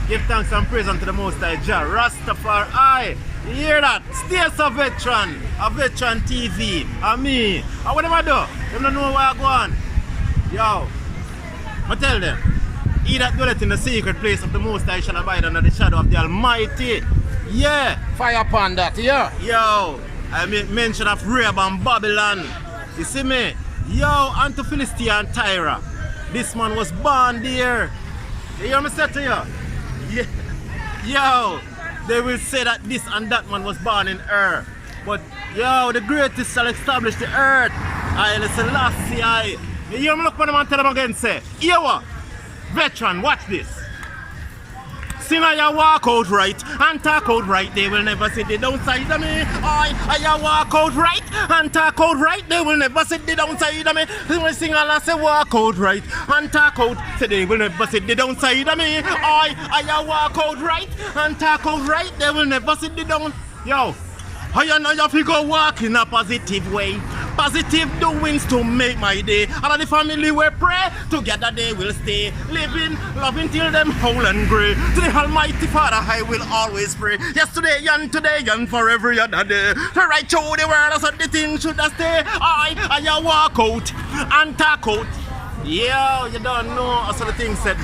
Give thanks and praise unto the Most High Jah. Rastafari. You hear that? Stay a veteran TV. And me. And what am I do? Them don't know where I go on. Yo. I tell them. He that dwelleth in the secret place of the Most High shall abide under the shadow of the Almighty. Yeah. Fire upon that, yeah. Yo. I make mention of Rahab and Babylon. You see me? Yo, and to Philistia and Tyra. This man was born there. You hear me say to you? Yeah. Yo, they will say that this and that man was born in earth. But yo, the greatest shall establish the earth. I Selassie. You hear me look for them and tell them again, say, yo, veteran, watch this. Sing I walk out right and talk out right, they will never sit the downside of me. I walk out right and talk out right, they will never sit the downside of me. Sing I say walk out right and talk out, say they will never sit the downside of me. I walk out right and talk out right, they will never sit the down. Yo, I know you have to go walk in a positive way. Positive doings to make my day. And the family will pray, together they will stay. Living, loving till them whole and grey. To the Almighty Father I will always pray. Yesterday and today and for every other day. To right through the world so the thing should stay. I walk out and talk out. Yeah, you don't know, so the thing said.